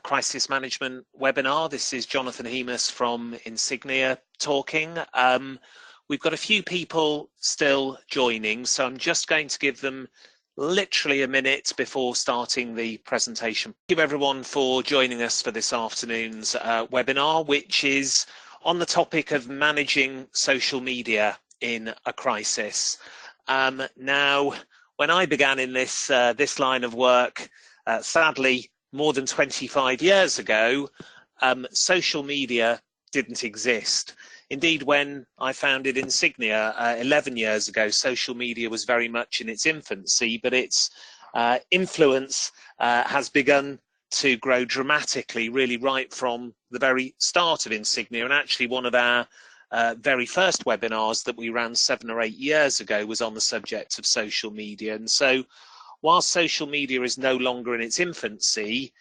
crisis management webinar. This is Jonathan Hemus from Insignia talking. We've got a few people still joining, so I'm just going to give them literally a minute before starting the presentation. Thank you everyone for joining us for this afternoon's webinar, which is on the topic of managing social media in a crisis. Now, when I began in this line of work, sadly, more than 25 years ago, social media didn't exist. Indeed, when I founded Insignia 11 years ago, social media was very much in its infancy, but its influence has begun to grow dramatically, really right from the very start of Insignia. And actually one of our very first webinars that we ran 7 or 8 years ago was on the subject of social media. And so while social media is no longer in its infancy,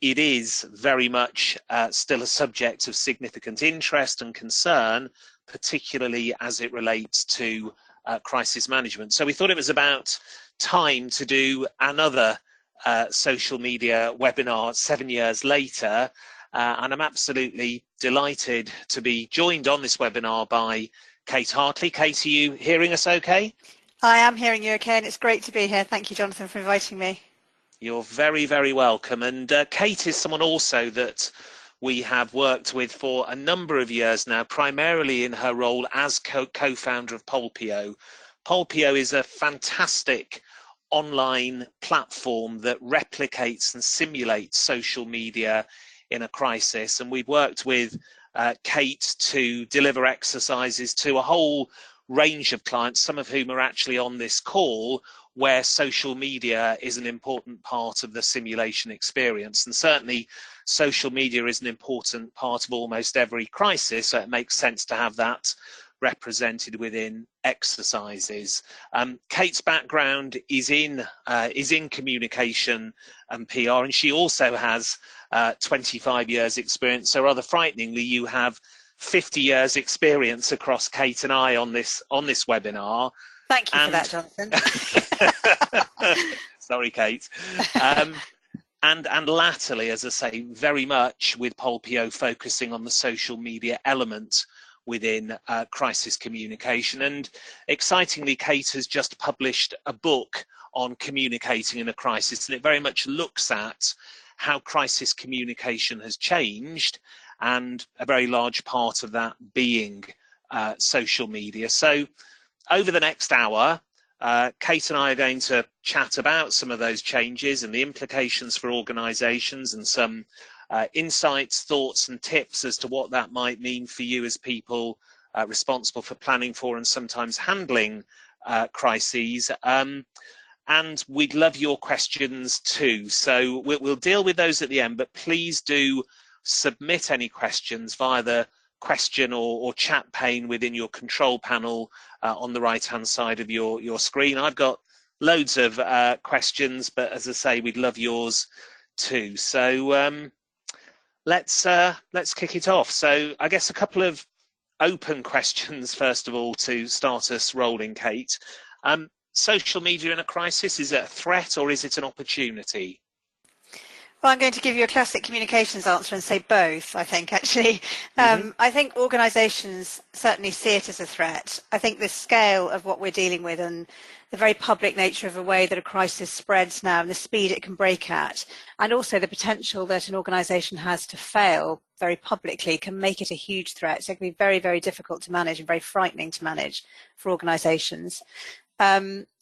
it is very much still a subject of significant interest and concern, particularly as it relates to crisis management. So we thought it was about time to do another social media webinar 7 years later, and I'm absolutely delighted to be joined on this webinar by Kate Hartley. Kate, are you hearing us okay? I am hearing you okay, and it's great to be here. Thank you, Jonathan, for inviting me. You're very, very welcome. And Kate is someone also that we have worked with for a number of years now, primarily in her role as co-founder of Polpio. Polpio is a fantastic online platform that replicates and simulates social media in a crisis. And we've worked with Kate to deliver exercises to a whole range of clients, some of whom are actually on this call, where social media is an important part of the simulation experience. And certainly social media is an important part of almost every crisis, so it makes sense to have that represented within exercises. Kate's background is in communication and PR, and she also has 25 years experience. So rather frighteningly, you have 50 years experience across Kate and I on this webinar. Thank you for that, Jonathan. Sorry, Kate. And latterly, as I say, very much with Polpio focusing on the social media element within crisis communication. And excitingly, Kate has just published a book on communicating in a crisis, and it very much looks at how crisis communication has changed, and a very large part of that being social media. So over the next hour, Kate and I are going to chat about some of those changes and the implications for organisations, and some insights, thoughts and tips as to what that might mean for you as people responsible for planning for and sometimes handling crises. And we'd love your questions too. So we'll deal with those at the end, but please do submit any questions via the question or chat pane within your control panel on the right hand side of your screen. I've got loads of questions, but as I say, we'd love yours too. So let's kick it off. So I guess a couple of open questions first of all to start us rolling, Kate. Social media in a crisis, is it a threat or is it an opportunity? Well, I'm going to give you a classic communications answer and say both, I think, actually. I think organisations certainly see it as a threat. I think the scale of what we're dealing with and the very public nature of the way that a crisis spreads now and the speed it can break at, and also the potential that an organisation has to fail very publicly, can make it a huge threat. So it can be very, very difficult to manage and very frightening to manage for organisations.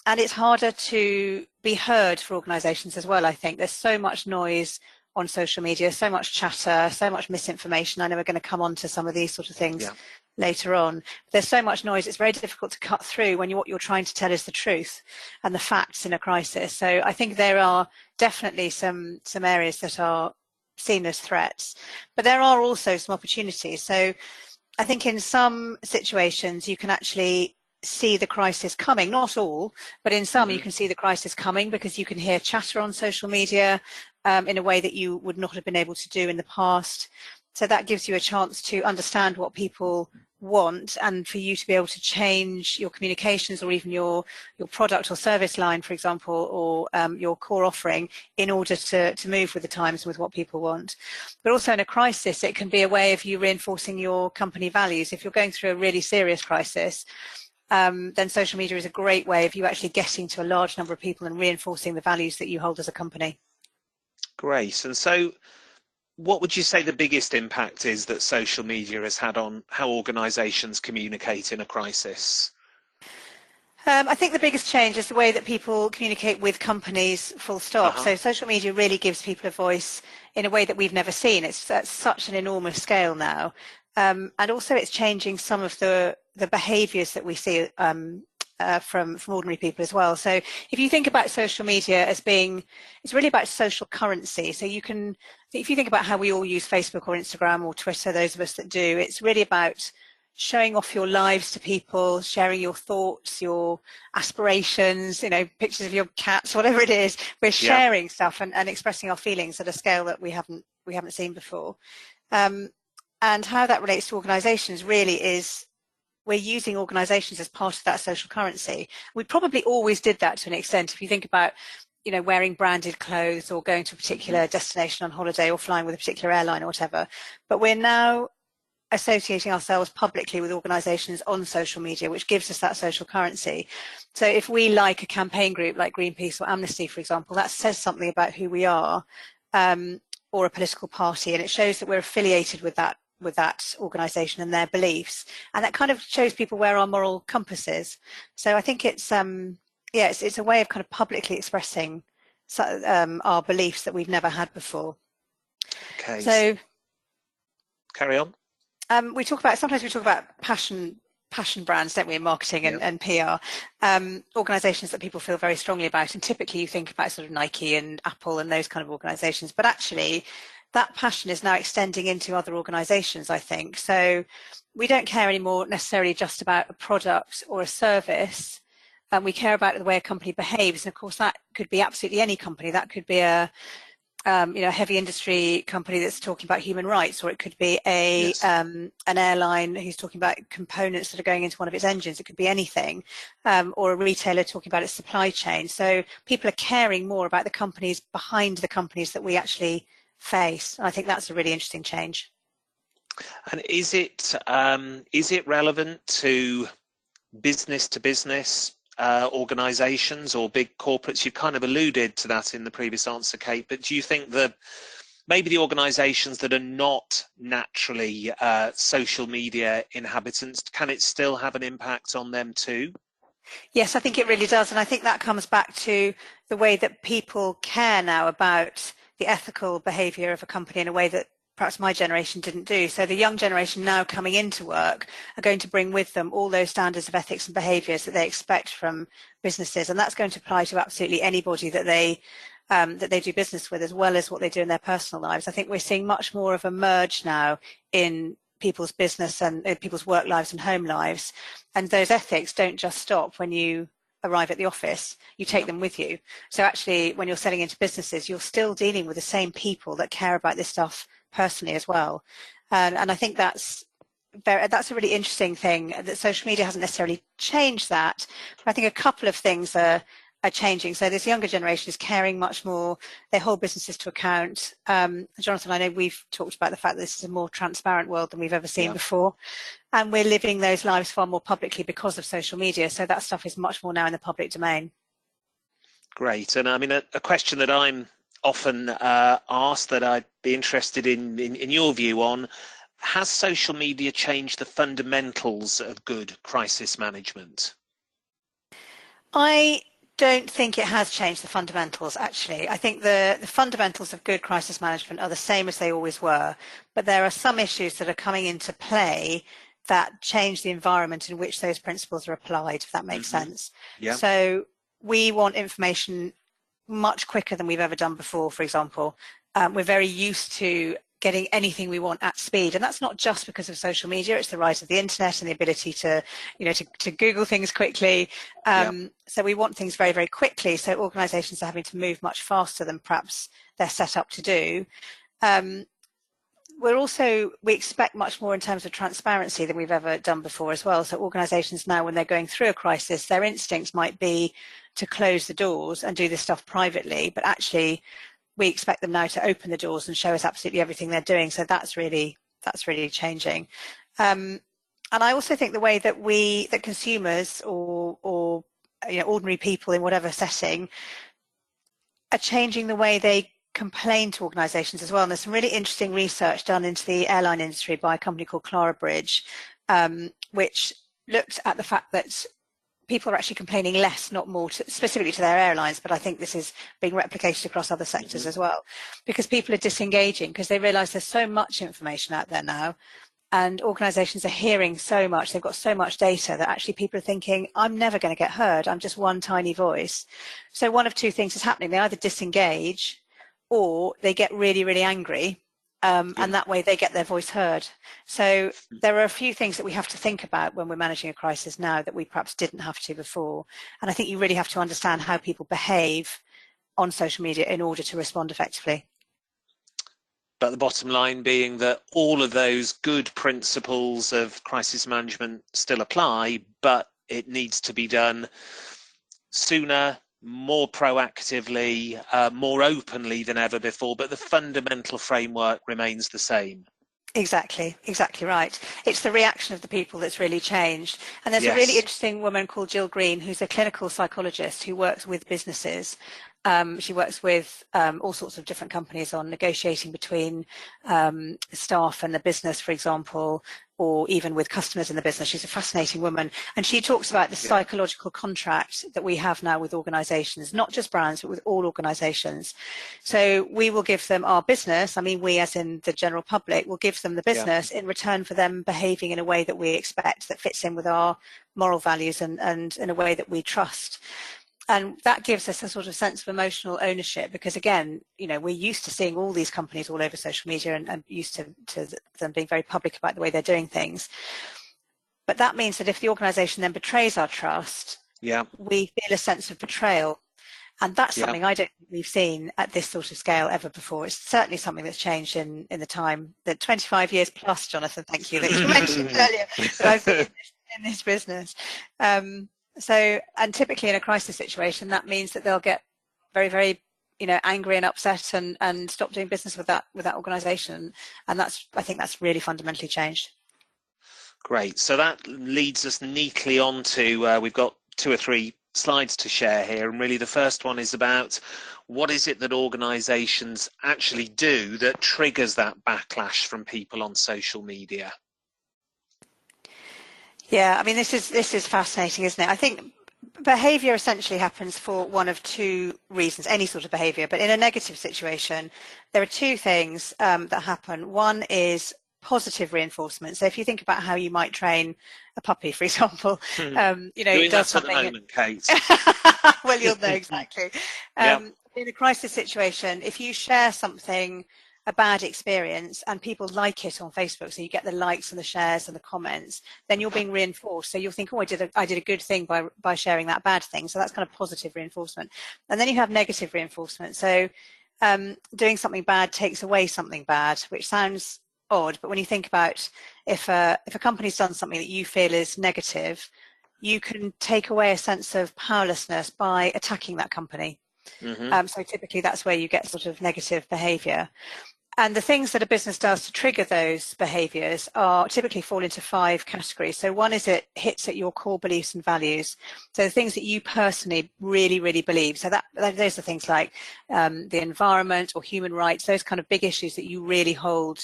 And it's harder to be heard for organisations as well, I think. There's so much noise on social media, so much chatter, so much misinformation. I know we're going to come on to some of these sort of things later on. There's so much noise, it's very difficult to cut through when what you're trying to tell is the truth and the facts in a crisis. So I think there are definitely some areas that are seen as threats, but there are also some opportunities. So I think in some situations you can actually see the crisis coming, not all, but in some you can see the crisis coming because you can hear chatter on social media in a way that you would not have been able to do in the past. So that gives you a chance to understand what people want, and for you to be able to change your communications or even your product or service line, for example, or your core offering in order to move with the times and with what people want. But also in a crisis, it can be a way of you reinforcing your company values. If you're going through a really serious crisis, then social media is a great way of you actually getting to a large number of people and reinforcing the values that you hold as a company. Great. And so what would you say the biggest impact is that social media has had on how organisations communicate in a crisis? I think the biggest change is the way that people communicate with companies, full stop. So social media really gives people a voice in a way that we've never seen. It's at such an enormous scale now. And also it's changing some of the behaviours that we see from ordinary people as well. So if you think about social media as being, it's really about social currency. So you can, if you think about how we all use Facebook or Instagram or Twitter, those of us that do, it's really about showing off your lives to people, sharing your thoughts, your aspirations, pictures of your cats, whatever it is. We're sharing stuff and expressing our feelings at a scale that we haven't seen before. And how that relates to organisations really is we're using organisations as part of that social currency. We probably always did that to an extent. If you think about, wearing branded clothes or going to a particular destination on holiday or flying with a particular airline or whatever, but we're now associating ourselves publicly with organisations on social media, which gives us that social currency. So if we like a campaign group like Greenpeace or Amnesty, for example, that says something about who we are, or a political party, and it shows that we're affiliated with that organisation and their beliefs, and that kind of shows people where our moral compass is. So I think it's it's a way of kind of publicly expressing our beliefs that we've never had before. Okay. So carry on. Sometimes we talk about passion brands, don't we, in marketing and PR, organisations that people feel very strongly about, and typically you think about sort of Nike and Apple and those kind of organisations, but actually that passion is now extending into other organisations, I think. So we don't care anymore necessarily just about a product or a service, and we care about the way a company behaves. And of course that could be absolutely any company. That could be a heavy industry company that's talking about human rights, or it could be an airline who's talking about components that are going into one of its engines. It could be anything, or a retailer talking about its supply chain. So people are caring more about the companies behind the companies that we actually face. And I think that's a really interesting change. And is it relevant to business organisations or big corporates? You kind of alluded to that in the previous answer, Kate, but do you think that maybe the organisations that are not naturally social media inhabitants, can it still have an impact on them too? Yes, I think it really does. And I think that comes back to the way that people care now about the ethical behaviour of a company in a way that perhaps my generation didn't do. So the young generation now coming into work are going to bring with them all those standards of ethics and behaviours that they expect from businesses, and that's going to apply to absolutely anybody that they do business with, as well as what they do in their personal lives. I think we're seeing much more of a merge now in people's business and people's work lives and home lives, and those ethics don't just stop when you arrive at the office. You take them with you. So actually, when you're selling into businesses, you're still dealing with the same people that care about this stuff personally as well. And I think that's a really interesting thing, that social media hasn't necessarily changed that, but I think a couple of things are changing. So this younger generation is caring much more. They hold businesses to account. Jonathan, I know we've talked about the fact that this is a more transparent world than we've ever seen before, and we're living those lives far more publicly because of social media. So that stuff is much more now in the public domain. Great. And I mean, a question that I'm often asked that I'd be interested in your view on: has social media changed the fundamentals of good crisis management? I don't think it has changed the fundamentals, actually. I think the fundamentals of good crisis management are the same as they always were, but there are some issues that are coming into play that change the environment in which those principles are applied, if that makes sense. Yeah. So we want information much quicker than we've ever done before, for example. We're very used to getting anything we want at speed, and that's not just because of social media. It's the rise of the internet and the ability to Google things quickly. So we want things very, very quickly. So organisations are having to move much faster than perhaps they're set up to do. we expect much more in terms of transparency than we've ever done before as well. So organisations now, when they're going through a crisis, their instincts might be to close the doors and do this stuff privately, but actually we expect them now to open the doors and show us absolutely everything they're doing. So that's really changing. And I also think the way that consumers or ordinary people in whatever setting are changing the way they complain to organisations as well. And there's some really interesting research done into the airline industry by a company called Clarabridge, which looked at the fact that people are actually complaining less, not more, specifically to their airlines, but I think this is being replicated across other sectors as well, because people are disengaging because they realise there's so much information out there now, and organisations are hearing so much, they've got so much data that actually people are thinking, I'm never going to get heard, I'm just one tiny voice. So one of two things is happening. They either disengage or they get really, really angry, and that way they get their voice heard. So there are a few things that we have to think about when we're managing a crisis now that we perhaps didn't have to before. And I think you really have to understand how people behave on social media in order to respond effectively. But the bottom line being that all of those good principles of crisis management still apply, but it needs to be done sooner, more proactively, more openly than ever before, but the fundamental framework remains the same. Exactly right. It's the reaction of the people that's really changed. And there's a really interesting woman called Jill Green, who's a clinical psychologist who works with businesses. She works with all sorts of different companies on negotiating between staff and the business, for example, or even with customers in the business. She's a fascinating woman. And she talks about the psychological contract that we have now with organizations, not just brands, but with all organizations. So we will give them our business. I mean, we as in the general public will give them the business in return for them behaving in a way that we expect, that fits in with our moral values and in a way that we trust. And that gives us a sort of sense of emotional ownership, because again, we're used to seeing all these companies all over social media and used to them being very public about the way they're doing things. But that means that if the organisation then betrays our trust, we feel a sense of betrayal. And that's something I don't think we've seen at this sort of scale ever before. It's certainly something that's changed in the time, that 25 years plus, Jonathan, thank you, that you mentioned earlier, that I've been in this business. So, and typically in a crisis situation, that means that they'll get very, very, angry and upset and stop doing business with that organisation. And I think that's really fundamentally changed. Great. So that leads us neatly on to, we've got 2 or 3 slides to share here. And really the first one is about what is it that organisations actually do that triggers that backlash from people on social media? Yeah, I mean, this is fascinating, isn't it? I think behaviour essentially happens for one of 2 reasons, any sort of behaviour. But in a negative situation, there are 2 things that happen. One is positive reinforcement. So if you think about how you might train a puppy, for example, doing it does that at something. the moment, Kate. Well, you'll know exactly. In a crisis situation, if you share something, a bad experience, and people like it on Facebook, so you get the likes and the shares and the comments, then you're being reinforced. So you'll think, oh, I did a good thing by sharing that bad thing. So that's kind of positive reinforcement. And then you have negative reinforcement. So doing something bad takes away something bad, which sounds odd, but when you think about if a company's done something that you feel is negative, you can take away a sense of powerlessness by attacking that company. So typically that's where you get sort of negative behaviour. And the things that a business does to trigger those behaviours are typically fall into 5 categories. So one is it hits at your core beliefs and values. So the things that you personally really, really believe. So those are things like the environment or human rights, those kind of big issues that you really hold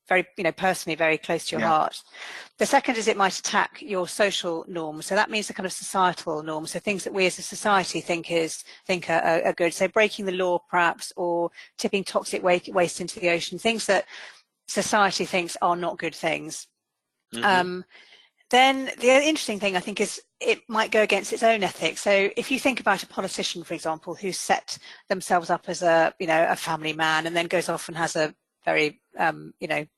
very, personally very close to your heart. The second is it might attack your social norms. So that means the kind of societal norms. So things that we as a society think are good. So breaking the law perhaps, or tipping toxic waste into the ocean, things that society thinks are not good things. Then the interesting thing I think is it might go against its own ethics. So if you think about a politician, for example, who set themselves up as a family man and then goes off and has a very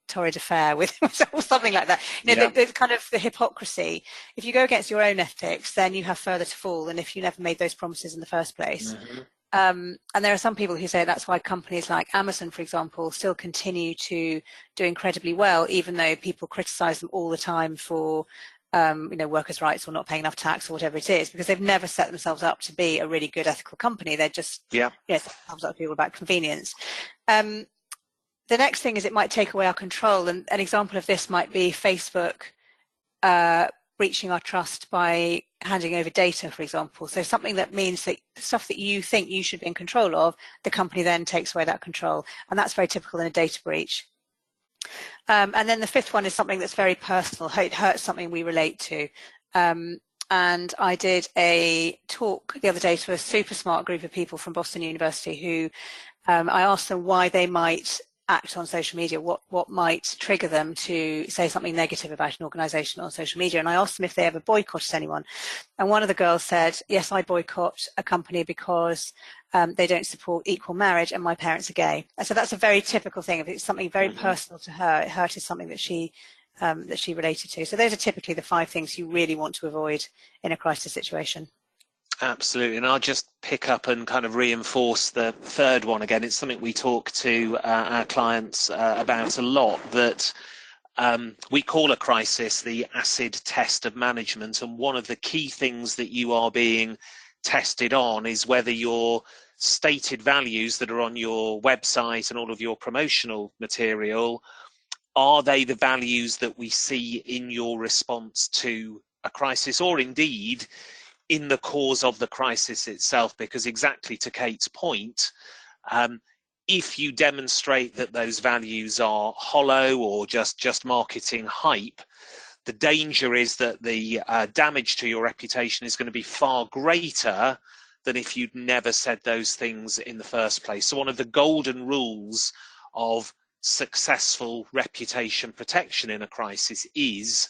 torrid affair with or something like that. The kind of the hypocrisy. If you go against your own ethics, then you have further to fall than if you never made those promises in the first place. And there are some people who say that's why companies like Amazon, for example, still continue to do incredibly well, even though people criticize them all the time for workers' rights or not paying enough tax or whatever it is, because they've never set themselves up to be a really good ethical company. They're just set themselves up to be all about convenience. The next thing is it might take away our control, and an example of this might be Facebook breaching our trust by handing over data, for example. So something that means that stuff that you think you should be in control of, the company then takes away that control, and that's very typical in a data breach. And then the fifth one is something that's very personal. It hurts something we relate to. And I did a talk the other day to a super smart group of people from Boston University who I asked them why they might act on social media, what might trigger them to say something negative about an organization on social media. And I asked them if they ever boycotted anyone. And one of the girls said, yes, I boycott a company because they don't support equal marriage and my parents are gay. And so that's a very typical thing. If it's something very personal to her, it hurt is something that she related to. So those are typically the 5 things you really want to avoid in a crisis situation. Absolutely, and I'll just pick up and kind of reinforce the third one again. It's something we talk to our clients about a lot, that we call a crisis the acid test of management, and one of the key things that you are being tested on is whether your stated values that are on your website and all of your promotional material, are they the values that we see in your response to a crisis, or indeed in the cause of the crisis itself? Because exactly to Kate's point, if you demonstrate that those values are hollow or just marketing hype, the danger is that the damage to your reputation is going to be far greater than if you'd never said those things in the first place. So one of the golden rules of successful reputation protection in a crisis is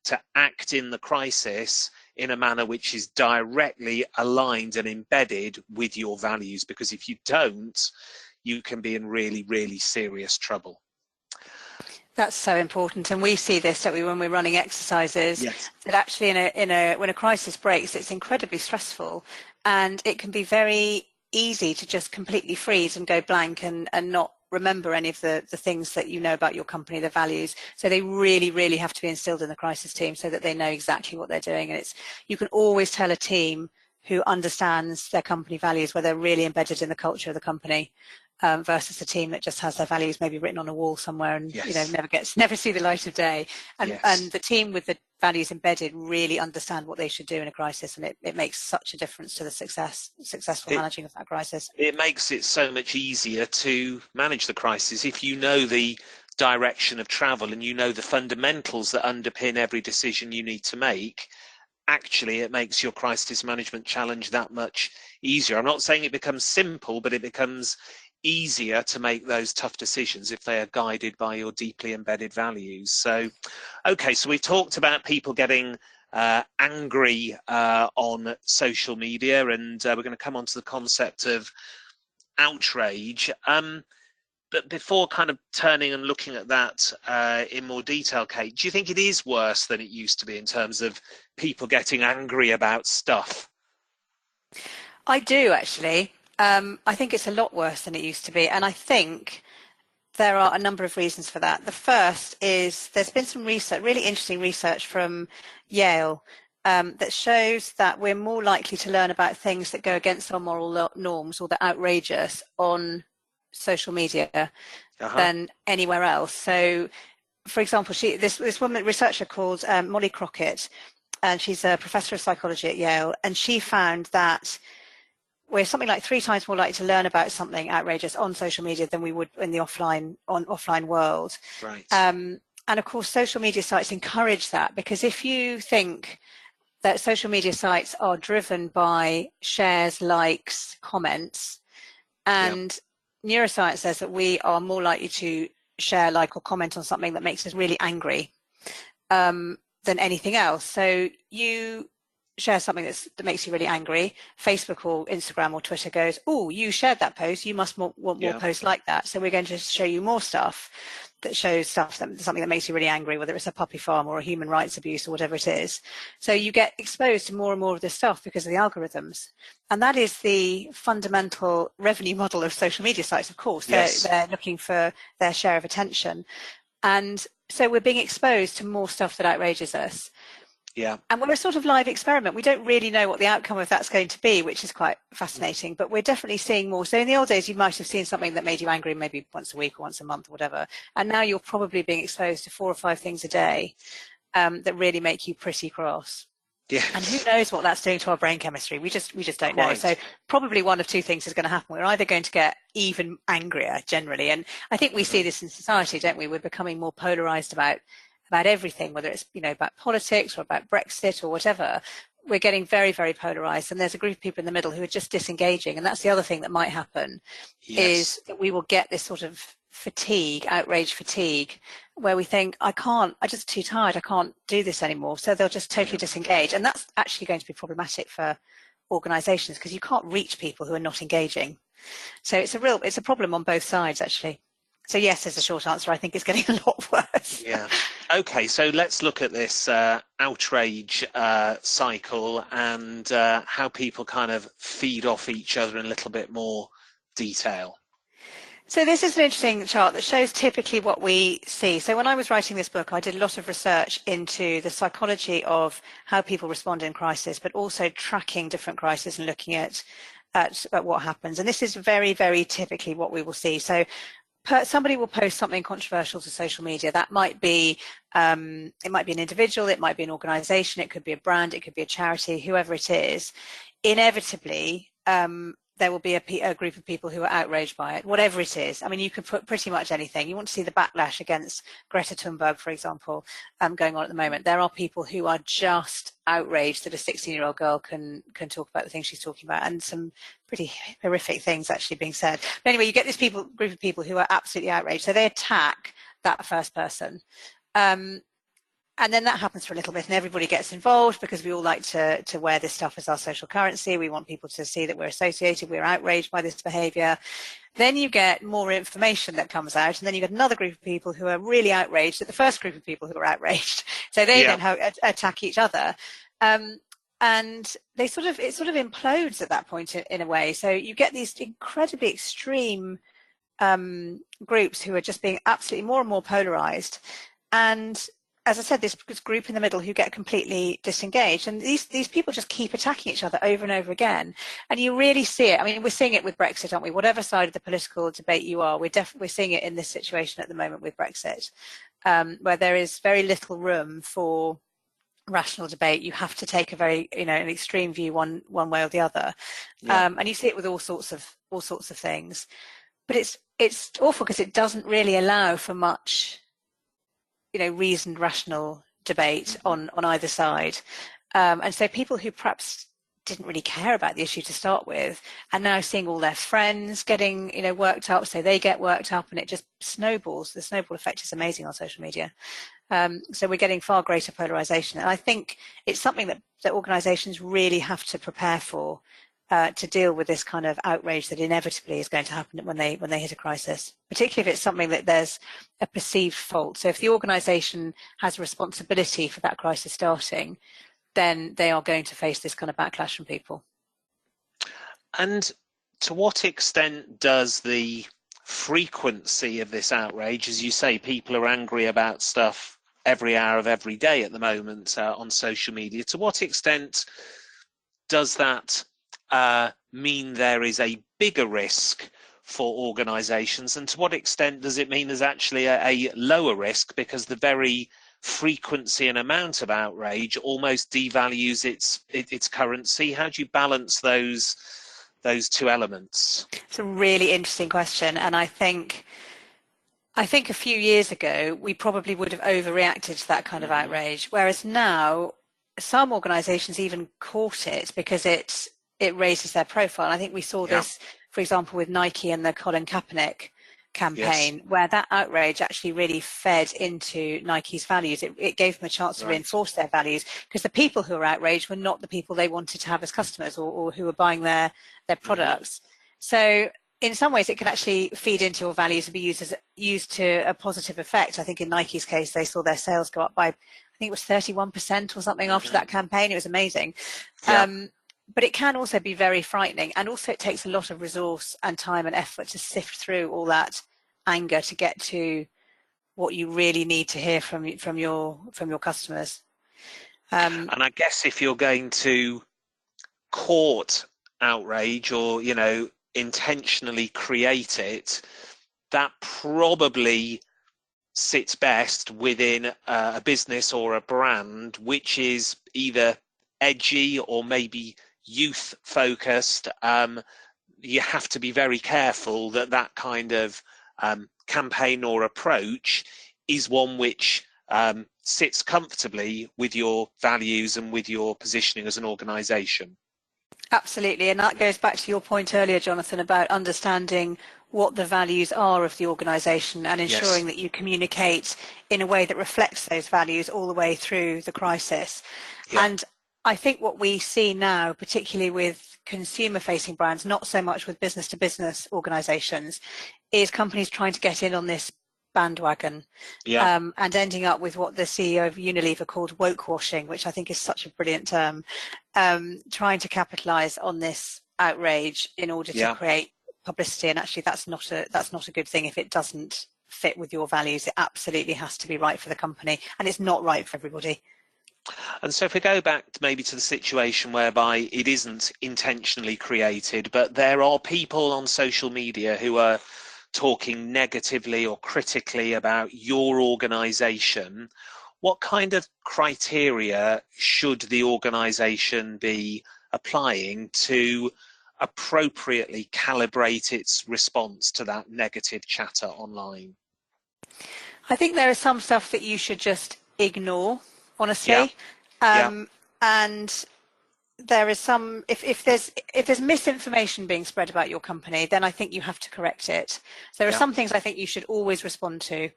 to act in the crisis in a manner which is directly aligned and embedded with your values, because if you don't, you can be in really, really serious trouble. That's so important, and we see this, don't we, when we're running exercises? Yes. That actually when a crisis breaks, it's incredibly stressful, and it can be very easy to just completely freeze and go blank and not remember any of the things that you know about your company, the values. So they really, really have to be instilled in the crisis team so that they know exactly what they're doing. And you can always tell a team who understands their company values, where they're really embedded in the culture of the company, versus a team that just has their values maybe written on a wall somewhere and never see the light of day. And the team with the values embedded really understand what they should do in a crisis, and it makes such a difference to the successful managing of that crisis. It makes it so much easier to manage the crisis if you know the direction of travel and you know the fundamentals that underpin every decision you need to make. Actually, it makes your crisis management challenge that much easier. I'm not saying it becomes simple, but it becomes easier to make those tough decisions if they are guided by your deeply embedded values. So, okay, so we've talked about people getting angry on social media, and we're going to come on to the concept of outrage. But before kind of turning and looking at that in more detail, Kate, do you think it is worse than it used to be in terms of people getting angry about stuff? I do, actually. I think it's a lot worse than it used to be, and I think there are a number of reasons for that. The first is there's been some research, really interesting research from Yale, that shows that we're more likely to learn about things that go against our moral norms or that are outrageous on social media than anywhere else. So, for example, this woman researcher called Molly Crockett, and she's a professor of psychology at Yale, and she found that we're something like 3 times more likely to learn about something outrageous on social media than we would in the offline world. Right. And of course, social media sites encourage that, because if you think that social media sites are driven by shares, likes, comments, and neuroscience says that we are more likely to share, like, or comment on something that makes us really angry than anything else. So you share something that makes you really angry, Facebook or Instagram or Twitter goes, oh, you shared that post, you must want more posts like that, so we're going to show you more stuff. that shows stuff, something that makes you really angry, whether it's a puppy farm or a human rights abuse or whatever it is. So you get exposed to more and more of this stuff because of the algorithms. And that is the fundamental revenue model of social media sites, of course. Yes. They're looking for their share of attention. And so we're being exposed to more stuff that outrages us. Yeah. And we're a sort of live experiment. We don't really know what the outcome of that's going to be, which is quite fascinating, but we're definitely seeing more. So in the old days, you might have seen something that made you angry maybe once a week or once a month or whatever. And now you're probably being exposed to 4 or 5 things a day that really make you pretty cross. Yeah. And who knows what that's doing to our brain chemistry? We just don't know. So probably one of 2 things is going to happen. We're either going to get even angrier generally. And I think we see this in society, don't we? We're becoming more polarized about everything, whether it's, about politics or about Brexit or whatever. We're getting very, very polarized, and there's a group of people in the middle who are just disengaging. And that's the other thing that might happen, is that we will get this sort of fatigue, outrage fatigue, where we think, I'm just too tired, I can't do this anymore. So they'll just totally disengage. And that's actually going to be problematic for organizations, because you can't reach people who are not engaging. So it's a problem on both sides, actually. So yes, there's a short answer. I think it's getting a lot worse. Yeah. Okay, so let's look at this outrage cycle and how people kind of feed off each other in a little bit more detail. So this is an interesting chart that shows typically what we see. So when I was writing this book, I did a lot of research into the psychology of how people respond in crisis, but also tracking different crises and looking at what happens. And this is very, very typically what we will see. So somebody will post something controversial to social media. That might be, it might be an individual, it might be an organization, it could be a brand, it could be a charity, whoever it is. Inevitably, there will be a group of people who are outraged by it, whatever it is. I mean, you could put pretty much anything. You want to see the backlash against Greta Thunberg, for example, going on at the moment. There are people who are just outraged that a 16-year-old girl can talk about the things she's talking about, and some pretty horrific things actually being said. But anyway, you get this group of people who are absolutely outraged. So they attack that first person. And then that happens for a little bit, and everybody gets involved because we all like to wear this stuff as our social currency. We want people to see that we're associated, we're outraged by this behavior. Then you get more information that comes out, and then you get another group of people who are really outraged at the first group of people who are outraged. So they then attack each other. And it sort of implodes at that point in a way. So you get these incredibly extreme groups who are just being absolutely more and more polarized. And as I said, this group in the middle who get completely disengaged, and these people just keep attacking each other over and over again. And you really see it. I mean, we're seeing it with Brexit, aren't we? Whatever side of the political debate you are, we're seeing it in this situation at the moment with Brexit, where there is very little room for rational debate. You have to take a very, an extreme view one way or the other. And you see it with all sorts of things. But it's awful because it doesn't really allow for much reasoned, rational debate on either side. And so people who perhaps didn't really care about the issue to start with are now seeing all their friends getting, worked up, so they get worked up, and it just snowballs. The snowball effect is amazing on social media. So we're getting far greater polarization. And I think it's something that organizations really have to prepare for, to deal with this kind of outrage that inevitably is going to happen when they hit a crisis, particularly if it's something that there's a perceived fault. So if the organization has a responsibility for that crisis starting, then they are going to face this kind of backlash from people. And to what extent does the frequency of this outrage, as you say, people are angry about stuff every hour of every day at the moment on social media, to what extent does that mean there is a bigger risk for organizations, and to what extent does it mean there's actually a lower risk because the very frequency and amount of outrage almost devalues its currency? How do you balance those two elements? It's a really interesting question, and I think a few years ago we probably would have overreacted to that kind of outrage, whereas now some organizations even caught it because it raises their profile. And I think we saw this, for example, with Nike and the Colin Kaepernick campaign, where that outrage actually really fed into Nike's values. It gave them a chance to reinforce their values, because the people who were outraged were not the people they wanted to have as customers or who were buying their products. So in some ways it can actually feed into your values and be used to a positive effect. I think in Nike's case, they saw their sales go up by, I think it was 31% or something after that campaign. It was amazing. Yeah. But it can also be very frightening. And also it takes a lot of resource and time and effort to sift through all that anger to get to what you really need to hear from your customers. And I guess if you're going to court outrage or, you know, intentionally create it, that probably sits best within a business or a brand which is either edgy or maybe youth focused. You have to be very careful that that kind of campaign or approach is one which sits comfortably with your values and with your positioning as an organisation. Absolutely, and that goes back to your point earlier, Jonathan, about understanding what the values are of the organisation and ensuring that you communicate in a way that reflects those values all the way through the crisis. Yeah. And I think what we see now, particularly with consumer-facing brands, not so much with business-to-business organisations, is companies trying to get in on this bandwagon, and ending up with what the CEO of Unilever called woke washing, which I think is such a brilliant term, trying to capitalise on this outrage in order to create publicity. And actually that's not a good thing if it doesn't fit with your values. It absolutely has to be right for the company, and it's not right for everybody. And so if we go back maybe to the situation whereby it isn't intentionally created, but there are people on social media who are talking negatively or critically about your organisation, what kind of criteria should the organisation be applying to appropriately calibrate its response to that negative chatter online? I think there is some stuff that you should just ignore, honestly. And there is some, if there's misinformation being spread about your company, then I think you have to correct it. So there are some things I think you should always respond to.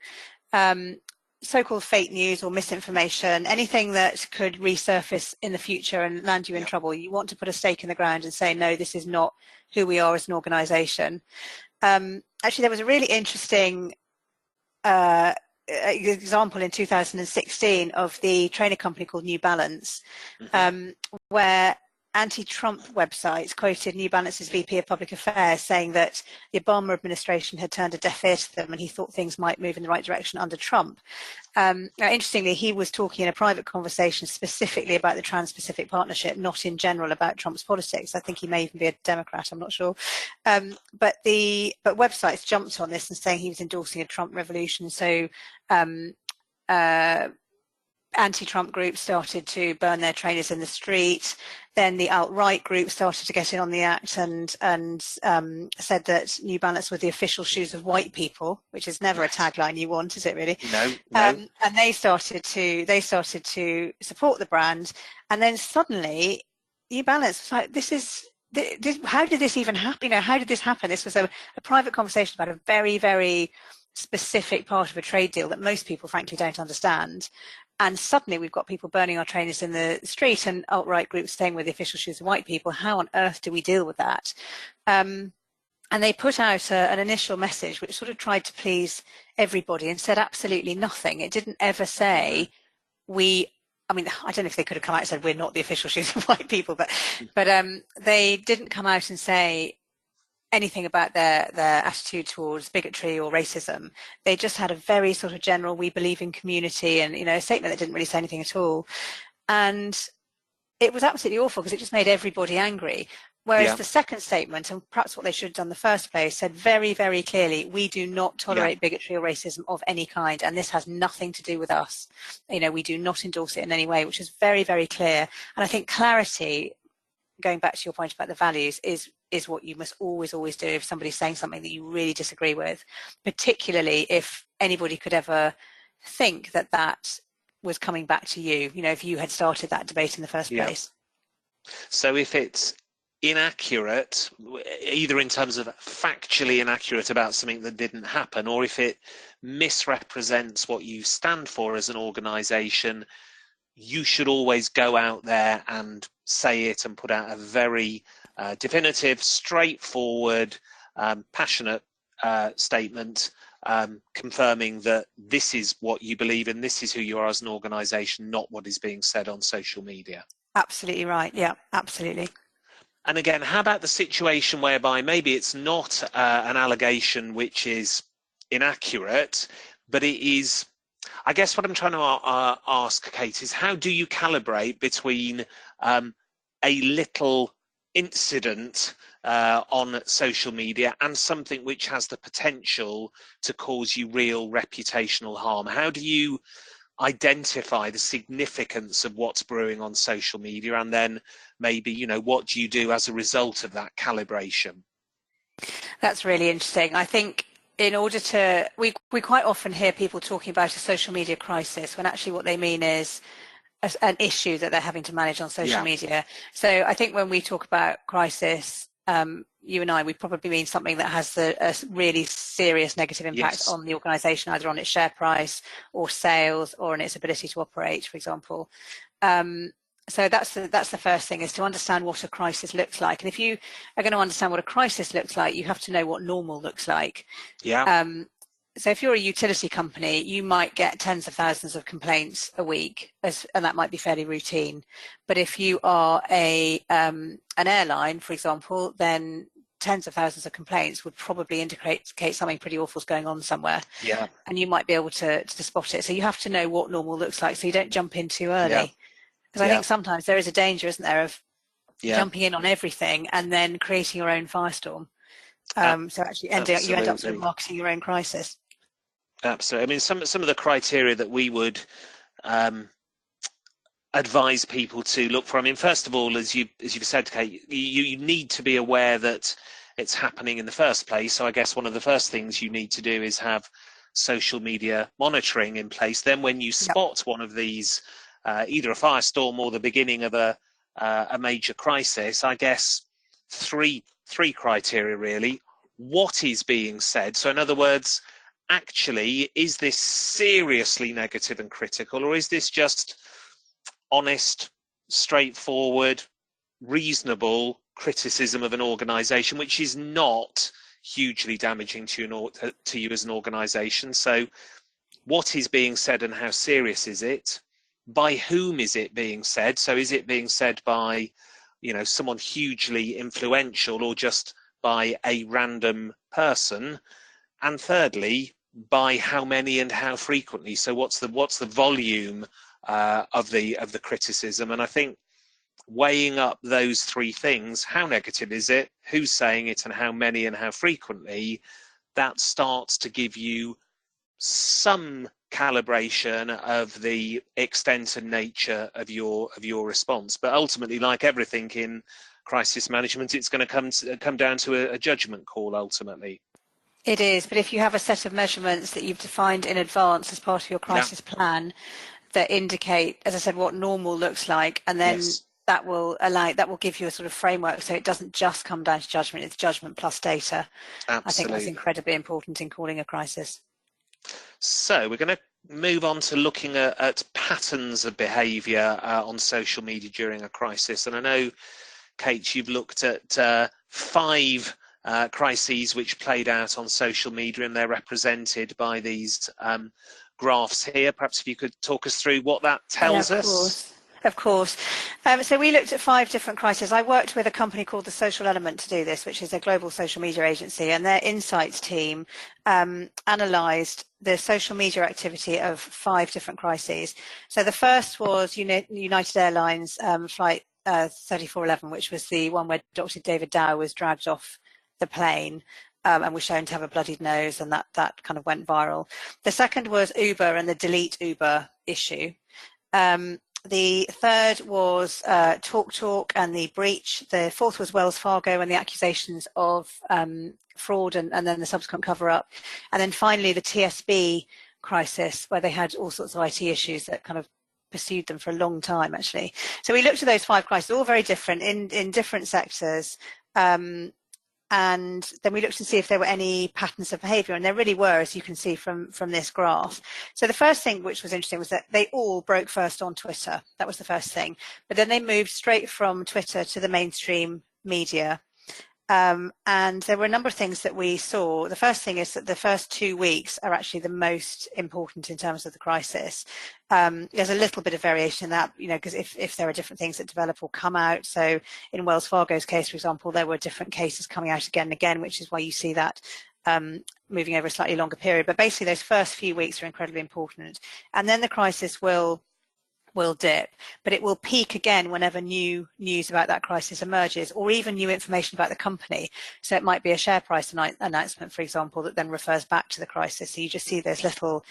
So-called fake news or misinformation, anything that could resurface in the future and land you in trouble, you want to put a stake in the ground and say, no, this is not who we are as an organisation. Actually, there was a really interesting example in 2016 of the trainer company called New Balance, where anti-Trump websites quoted New Balance's VP of Public Affairs saying that the Obama administration had turned a deaf ear to them and he thought things might move in the right direction under Trump. Now, interestingly, he was talking in a private conversation specifically about the Trans-Pacific Partnership, not in general about Trump's politics. I think he may even be a Democrat, I'm not sure. But websites jumped on this and saying he was endorsing a Trump revolution. So anti-Trump groups started to burn their trainers in the street. Then the alt-right group started to get in on the act and said that New Balance were the official shoes of white people, which is never a tagline you want, is it really? No. And they started to support the brand, and then suddenly New Balance was like, how did this even happen? You know, how did this happen? This was a private conversation about a very, very specific part of a trade deal that most people frankly don't understand. And suddenly we've got people burning our trainers in the street and alt-right groups staying with the official shoes of white people. How on earth do we deal with that? And they put out an initial message which sort of tried to please everybody and said absolutely nothing. It didn't ever say I don't know if they could have come out and said we're not the official shoes of white people, but they didn't come out and say anything about their attitude towards bigotry or racism. They just had a very sort of general, we believe in community, and, you know, a statement that didn't really say anything at all. And it was absolutely awful because it just made everybody angry. Whereas the second statement, and perhaps what they should have done in the first place, said very, very clearly, we do not tolerate bigotry or racism of any kind, and this has nothing to do with us. You know, we do not endorse it in any way, which is very, very clear. And I think clarity, going back to your point about the values, is what you must always do if somebody's saying something that you really disagree with, particularly if anybody could ever think that that was coming back to you, you know, if you had started that debate in the first place. So if it's inaccurate, either in terms of factually inaccurate about something that didn't happen, or if it misrepresents what you stand for as an organisation, you should always go out there and say it and put out a very definitive, straightforward passionate statement confirming that this is what you believe and this is who you are as an organisation, not what is being said on social media. Absolutely right. Yeah, absolutely. And again, how about the situation whereby maybe it's not an allegation which is inaccurate, but it is, I guess what I'm trying to ask, Kate, is how do you calibrate between a little incident on social media and something which has the potential to cause you real reputational harm? How do you identify the significance of what's brewing on social media, and then maybe, you know, what do you do as a result of that calibration? That's really interesting. I think in order to, we quite often hear people talking about a social media crisis when actually what they mean is an issue that they're having to manage on social media. So I think when we talk about crisis, you and I, we probably mean something that has a really serious negative impact on the organisation, either on its share price or sales or on its ability to operate, for example. So that's the first thing, is to understand what a crisis looks like. And if you are going to understand what a crisis looks like, you have to know what normal looks like. So if you're a utility company, you might get tens of thousands of complaints a week, and that might be fairly routine. But if you are an airline, for example, then tens of thousands of complaints would probably indicate something pretty awful is going on somewhere. And you might be able to spot it. So you have to know what normal looks like, so you don't jump in too early. Because I think sometimes there is a danger, isn't there, of jumping in on everything and then creating your own firestorm. So actually you end up sort of marketing your own crisis. Absolutely. I mean, some of the criteria that we would advise people to look for, I mean, first of all, as you've said, Kate, you need to be aware that it's happening in the first place. So I guess one of the first things you need to do is have social media monitoring in place. Then when you spot one of these, either a firestorm or the beginning of a major crisis, I guess three criteria really. What is being said? So in other words, actually, is this seriously negative and critical, or is this just honest, straightforward, reasonable criticism of an organisation, which is not hugely damaging to you as an organisation? So what is being said and how serious is it? By whom is it being said? So is it being said by, you know, someone hugely influential, or just by a random person? And thirdly, by how many and how frequently? So what's the volume of the criticism? And I think weighing up those three things, how negative is it, who's saying it, and how many and how frequently, that starts to give you some calibration of the extent and nature of your response. But ultimately, like everything in crisis management, it's going to come down to a judgment call ultimately. It is, but if you have a set of measurements that you've defined in advance as part of your crisis plan that indicate, as I said, what normal looks like, and then that will give you a sort of framework, so it doesn't just come down to judgment, it's judgment plus data. Absolutely. I think that's incredibly important in calling a crisis. So we're going to move on to looking at patterns of behaviour on social media during a crisis. And I know, Kate, you've looked at 5 crises which played out on social media, and they're represented by these graphs here. Perhaps if you could talk us through what that tells us. Of course. So we looked at 5 different crises. I worked with a company called The Social Element to do this, which is a global social media agency, and their insights team analysed the social media activity of 5 different crises. So the first was United Airlines flight 3411, which was the one where Dr. David Dow was dragged off the plane and was shown to have a bloodied nose, and that kind of went viral. The second was Uber and the delete Uber issue. The third was TalkTalk and the breach. The fourth was Wells Fargo and the accusations of fraud and then the subsequent cover-up. And then finally the TSB crisis, where they had all sorts of IT issues that kind of pursued them for a long time, actually. So we looked at those 5 crises, all very different in different sectors. And then we looked to see if there were any patterns of behaviour, and there really were, as you can see from this graph. So the first thing which was interesting was that they all broke first on Twitter. That was the first thing. But then they moved straight from Twitter to the mainstream media. And there were a number of things that we saw. The first thing is that the first 2 weeks are actually the most important in terms of the crisis. There's a little bit of variation in that, because if there are different things that develop or come out. So in Wells Fargo's case, for example, there were different cases coming out again and again, which is why you see that moving over a slightly longer period. But basically, those first few weeks are incredibly important. And then the crisis will dip, but it will peak again whenever new news about that crisis emerges, or even new information about the company. So it might be a share price announcement, for example, that then refers back to the crisis. So you just see those little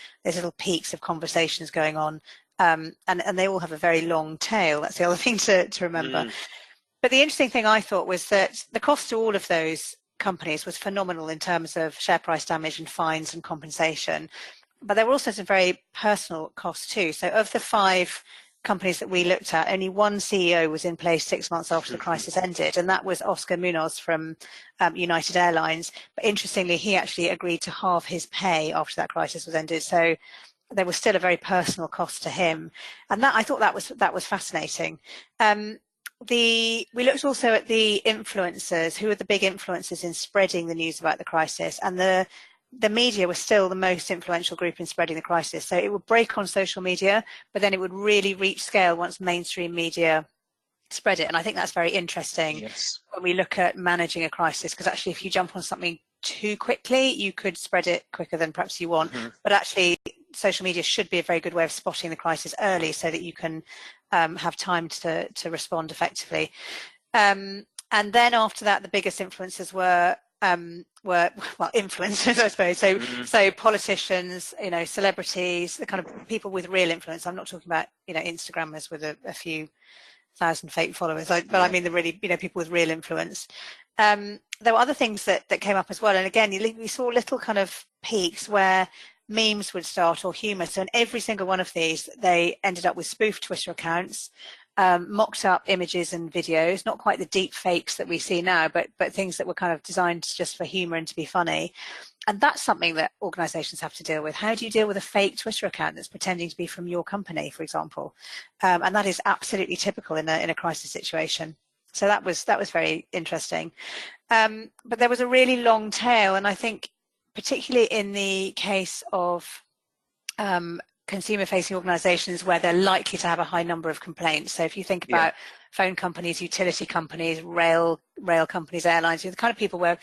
peaks of conversations going on, and they all have a very long tail. That's the other thing to remember. But the interesting thing I thought was that the cost to all of those companies was phenomenal in terms of share price damage and fines and compensation. But there were also some very personal costs too. So of the 5 companies that we looked at, only one CEO was in place 6 months after the crisis ended, and that was Oscar Munoz from United Airlines. But interestingly, he actually agreed to halve his pay after that crisis was ended. So there was still a very personal cost to him, and I thought that was fascinating. We looked also at the influencers. Who are the big influencers in spreading the news about the crisis? And the media was still the most influential group in spreading the crisis. So it would break on social media, but then it would really reach scale once mainstream media spread it. And I think that's very interesting when we look at managing a crisis, because actually if you jump on something too quickly, you could spread it quicker than perhaps you want. But actually social media should be a very good way of spotting the crisis early so that you can have time to respond effectively. And then after that, the biggest influencers were influencers, I suppose. So politicians, celebrities, the kind of people with real influence. I'm not talking about Instagrammers with a few thousand fake followers, but I mean the really people with real influence. There were other things that came up as well, and again we saw little kind of peaks where memes would start, or humor. So in every single one of these, they ended up with spoof Twitter accounts, mocked up images and videos, not quite the deep fakes that we see now, but things that were kind of designed just for humor and to be funny. And that's something that organizations have to deal with. How do you deal with a fake Twitter account that's pretending to be from your company, for example? And that is absolutely typical in a crisis situation. So that was very interesting. But there was a really long tail, and I think particularly in the case of consumer-facing organizations where they're likely to have a high number of complaints. So if you think about phone companies, utility companies, rail companies, airlines, the kind of people where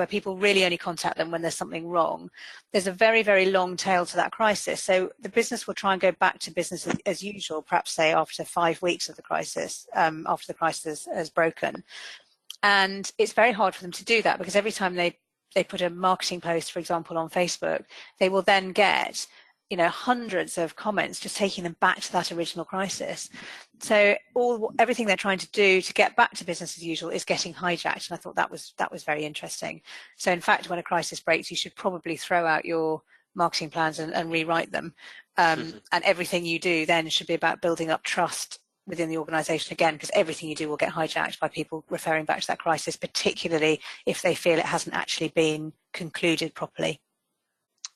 people really only contact them when there's something wrong, there's a very, very long tail to that crisis. So the business will try and go back to business as usual, perhaps say after 5 weeks of the crisis, after the crisis has broken. And it's very hard for them to do that, because every time they put a marketing post, for example, on Facebook, they will then get hundreds of comments just taking them back to that original crisis. So everything they're trying to do to get back to business as usual is getting hijacked. And I thought that was very interesting. So in fact, when a crisis breaks, you should probably throw out your marketing plans and rewrite them. And everything you do then should be about building up trust within the organization again, because everything you do will get hijacked by people referring back to that crisis, particularly if they feel it hasn't actually been concluded properly.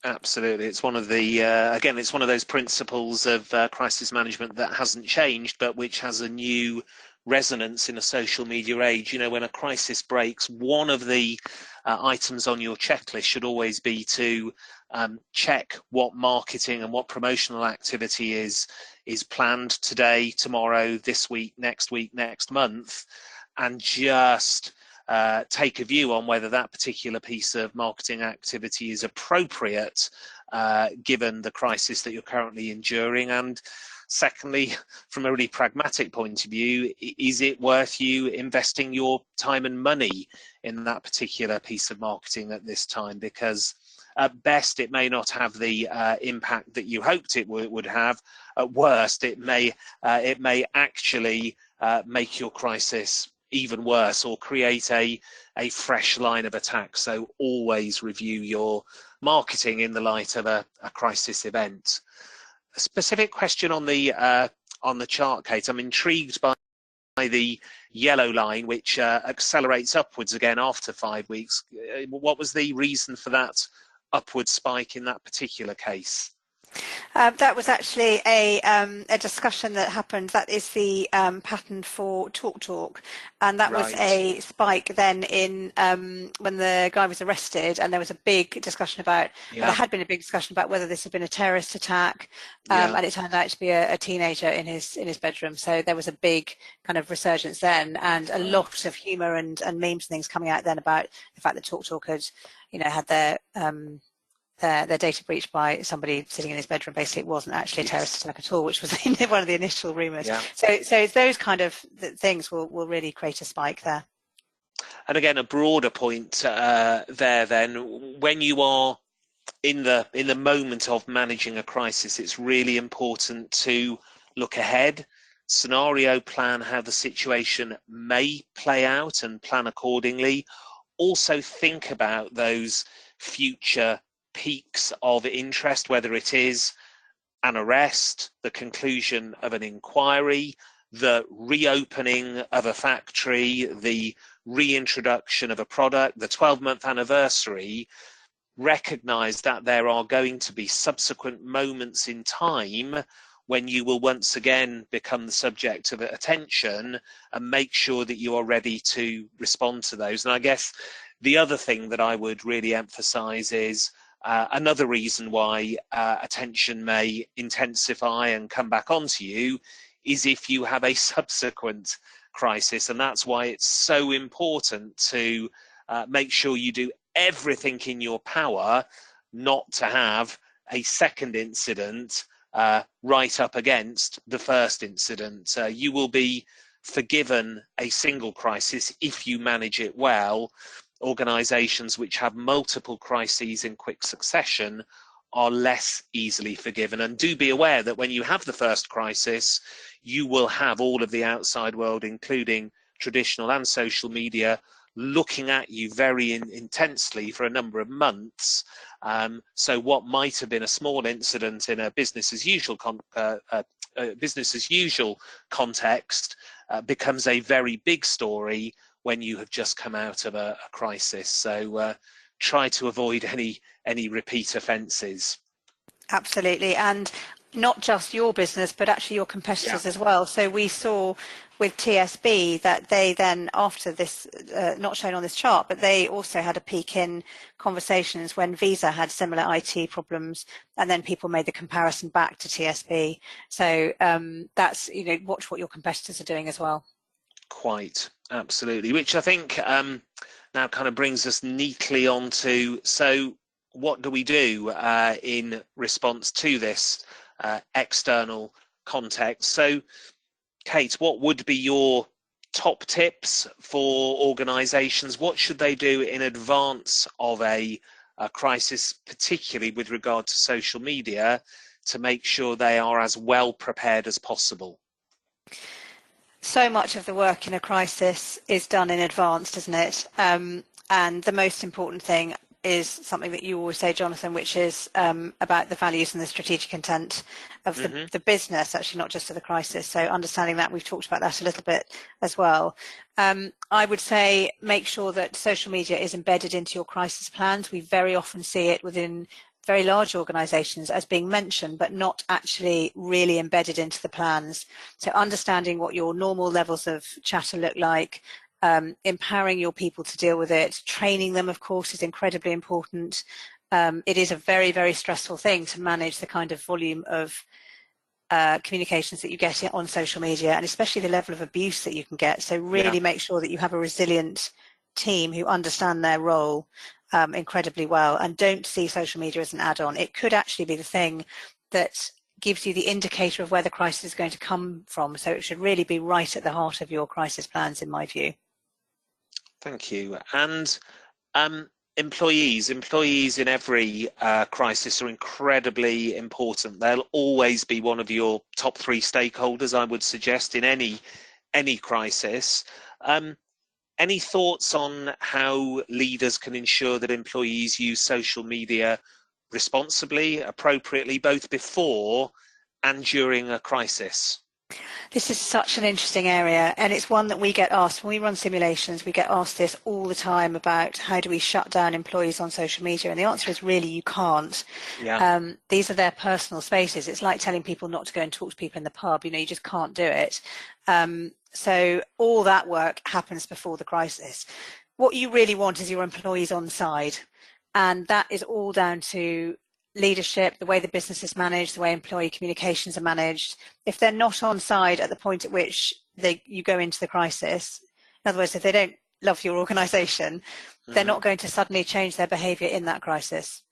Absolutely. It's one of the, again, it's one of those principles of crisis management that hasn't changed, but which has a new resonance in a social media age. When a crisis breaks, one of the items on your checklist should always be to check what marketing and what promotional activity is planned today, tomorrow, this week, next month, and just take a view on whether that particular piece of marketing activity is appropriate given the crisis that you're currently enduring. And secondly, from a really pragmatic point of view, is it worth you investing your time and money in that particular piece of marketing at this time? Because at best, it may not have the impact that you hoped it would have. At worst, it may actually make your crisis even worse, or create a fresh line of attack. So always review your marketing in the light of a crisis event. A specific question on the chart, Kate. I'm intrigued by the yellow line, which accelerates upwards again after 5 weeks. What was the reason for that upward spike in that particular case? That was actually a discussion that happened. That is the pattern for TalkTalk, and that was Right. a spike then in when the guy was arrested, and there was a big discussion about, well, there Yeah. had been a big discussion about whether this had been a terrorist attack, Yeah. and it turned out to be a teenager in his bedroom. So there was a big kind of resurgence then, and a Wow. lot of humour and memes and things coming out then about the fact that TalkTalk had, had their data breached by somebody sitting in his bedroom. Basically, it wasn't actually a terrorist Yes. attack at all, which was one of the initial rumours. Yeah. So it's those kind of things will really create a spike there. And again, a broader point there. Then, when you are in the moment of managing a crisis, it's really important to look ahead, scenario plan how the situation may play out, and plan accordingly. Also, think about those future peaks of interest, whether it is an arrest, the conclusion of an inquiry, the reopening of a factory, the reintroduction of a product, the 12-month anniversary. Recognize that there are going to be subsequent moments in time when you will once again become the subject of attention, and make sure that you are ready to respond to those. And I guess the other thing that I would really emphasize is another reason why attention may intensify and come back onto you is if you have a subsequent crisis. And that's why it's so important to make sure you do everything in your power not to have a second incident right up against the first incident. You will be forgiven a single crisis if you manage it well. Organisations which have multiple crises in quick succession are less easily forgiven. And do be aware that when you have the first crisis, you will have all of the outside world, including traditional and social media, looking at you very intensely for a number of months. So what might have been a small incident in a business as usual context becomes a very big story when you have just come out of a crisis. So try to avoid any repeat offences. Absolutely, and not just your business, but actually your competitors as well. So we saw with TSB that they then, after this, not shown on this chart, but they also had a peak in conversations when Visa had similar IT problems, and then people made the comparison back to TSB. So that's, watch what your competitors are doing as well. Quite, absolutely. Which I think now kind of brings us neatly onto, so what do we do in response to this external context? So, Kate, what would be your top tips for organisations? What should they do in advance of a crisis, particularly with regard to social media, to make sure they are as well prepared as possible? So much of the work in a crisis is done in advance, doesn't it? And the most important thing is something that you always say, Jonathan, which is about the values and the strategic intent of the business, actually not just of the crisis. So understanding that, we've talked about that a little bit as well. I would say make sure that social media is embedded into your crisis plans. We very often see it within very large organisations as being mentioned, but not actually really embedded into the plans. So understanding what your normal levels of chatter look like, empowering your people to deal with it, training them, of course, is incredibly important. It is a very, very stressful thing to manage the kind of volume of communications that you get on social media, and especially the level of abuse that you can get. So really make sure that you have a resilient team who understand their role incredibly well, and don't see social media as an add-on. It could actually be the thing that gives you the indicator of where the crisis is going to come from. So it should really be right at the heart of your crisis plans, in my view. Thank you. And employees in every crisis are incredibly important. They'll always be one of your top 3 stakeholders, I would suggest, in any crisis. Any thoughts on how leaders can ensure that employees use social media responsibly, appropriately, both before and during a crisis? This is such an interesting area, and it's one that we get asked when we run simulations. We get asked this all the time about how do we shut down employees on social media, and the answer is really you can't. Yeah. These are their personal spaces. It's like telling people not to go and talk to people in the pub. You just can't do it. So all that work happens before the crisis. What you really want is your employees on side, and that is all down to leadership, the way the business is managed, the way employee communications are managed. If they're not on side at the point at which you go into the crisis, in other words, if they don't love your organisation, they're not going to suddenly change their behaviour in that crisis.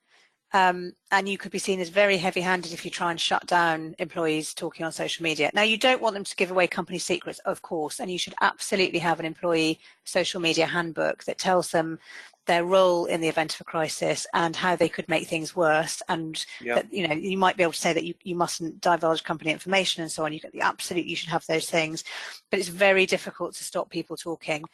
And you could be seen as very heavy-handed if you try and shut down employees talking on social media. Now, you don't want them to give away company secrets, of course, and you should absolutely have an employee social media handbook that tells them their role in the event of a crisis and how they could make things worse, and that you might be able to say that you mustn't divulge company information and so on. You should have those things, but it's very difficult to stop people talking.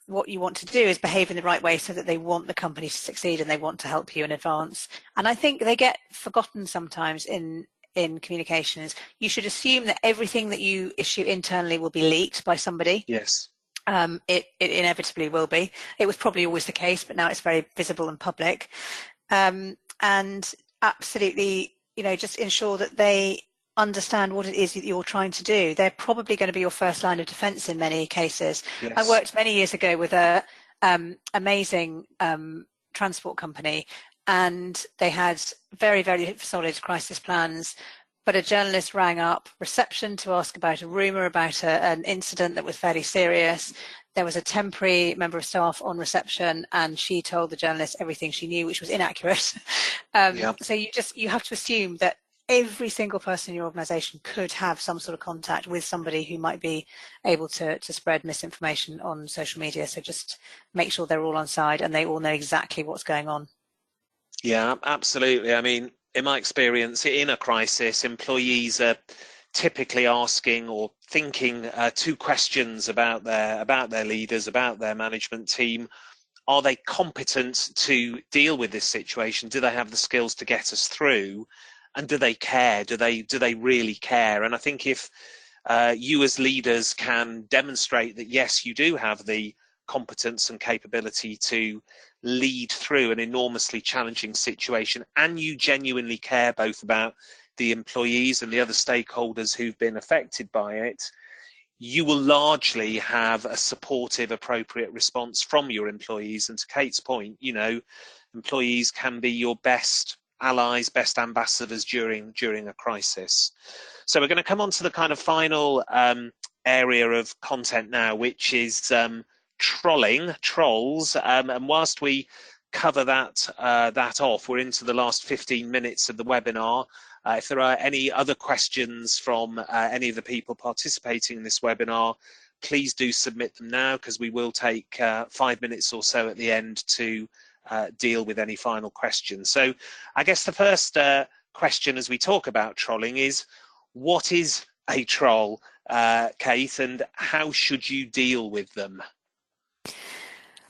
What you want to do is behave in the right way so that they want the company to succeed and they want to help you in advance. And I think they get forgotten sometimes in communications. You should assume that everything that you issue internally will be leaked by somebody. Yes. It inevitably will be. It was probably always the case, but now it's very visible and public. And absolutely, just ensure that they understand what it is that you're trying to do. They're probably going to be your first line of defense in many cases. Yes. I worked many years ago with a amazing transport company, and they had very, very solid crisis plans. But a journalist rang up reception to ask about a rumour about an incident that was fairly serious. There was a temporary member of staff on reception, and she told the journalist everything she knew, which was inaccurate. So you have to assume that every single person in your organisation could have some sort of contact with somebody who might be able to spread misinformation on social media. So just make sure they're all on side and they all know exactly what's going on. Yeah, absolutely. I mean, in my experience, in a crisis, employees are typically asking or thinking two questions about their leaders, about their management team. Are they competent to deal with this situation? Do they have the skills to get us through? And do they care? Do they really care? And I think if you as leaders can demonstrate that, yes, you do have the competence and capability to lead through an enormously challenging situation, and you genuinely care both about the employees and the other stakeholders who've been affected by it, you will largely have a supportive, appropriate response from your employees. And to Kate's point, employees can be your best allies, best ambassadors during a crisis. So we're going to come on to the kind of final area of content now, which is trolls. And whilst we cover that off, we're into the last 15 minutes of the webinar. If there are any other questions from any of the people participating in this webinar, please do submit them now, because we will take 5 minutes or so at the end to deal with any final questions. So I guess the first question as we talk about trolling is, what is a troll, Kate, and how should you deal with them?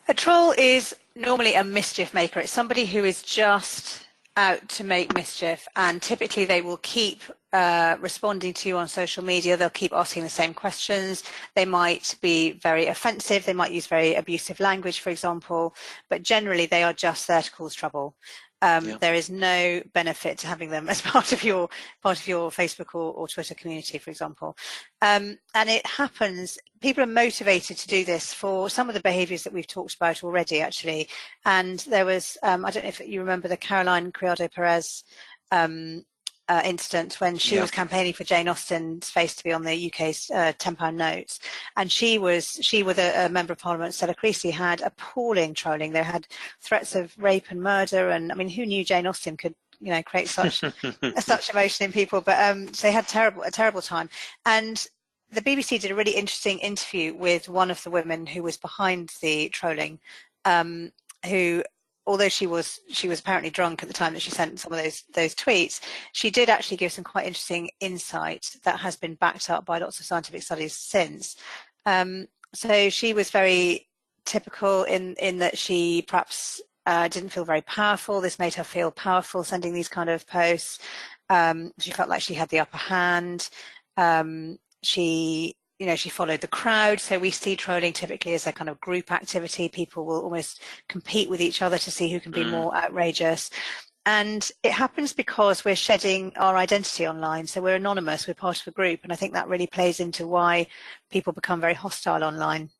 A troll is normally a mischief maker. It's somebody who is just out to make mischief, and typically they will keep responding to you on social media. They'll keep asking the same questions. They might be very offensive. They might use very abusive language, for example, but generally they are just there to cause trouble. There is no benefit to having them as part of your Facebook or Twitter community, for example. And it happens, people are motivated to do this for some of the behaviours that we've talked about already, actually. And there was, I don't know if you remember the Caroline Criado Perez incident when she was campaigning for Jane Austen's face to be on the UK's £10 notes, and she with a member of Parliament, Stella Creasy, had appalling trolling. They had threats of rape and murder, and I mean, who knew Jane Austen could create such emotion in people? But so they had a terrible time. And the BBC did a really interesting interview with one of the women who was behind the trolling, who, although she was apparently drunk at the time that she sent some of those tweets, she did actually give some quite interesting insight that has been backed up by lots of scientific studies since. So she was very typical in that she perhaps didn't feel very powerful. This made her feel powerful, sending these kind of posts. She felt like she had the upper hand. She followed the crowd. So we see trolling typically as a kind of group activity. People will almost compete with each other to see who can be more outrageous. And it happens because we're shedding our identity online. So we're anonymous, we're part of a group. And I think that really plays into why people become very hostile online.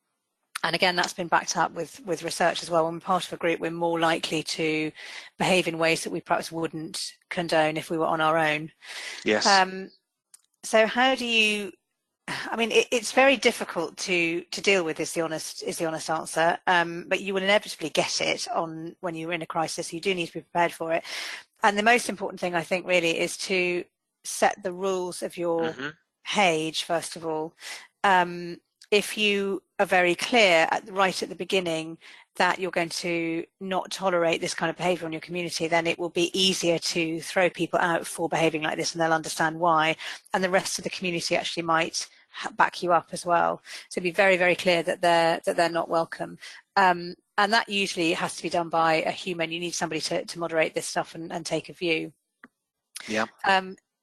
And again, that's been backed up with research as well. When we're part of a group, we're more likely to behave in ways that we perhaps wouldn't condone if we were on our own. Yes. So how do you, I mean, it's very difficult to deal with, is the honest answer. But you will inevitably get it on when you're in a crisis. You do need to be prepared for it. And the most important thing, I think, really is to set the rules of your page, first of all. If you are very clear right at the beginning that you're going to not tolerate this kind of behaviour in your community, then it will be easier to throw people out for behaving like this, and they'll understand why. And the rest of the community actually might back you up as well. So be very, very clear that they're not welcome. And that usually has to be done by a human. You need somebody to moderate this stuff and take a view. Yeah.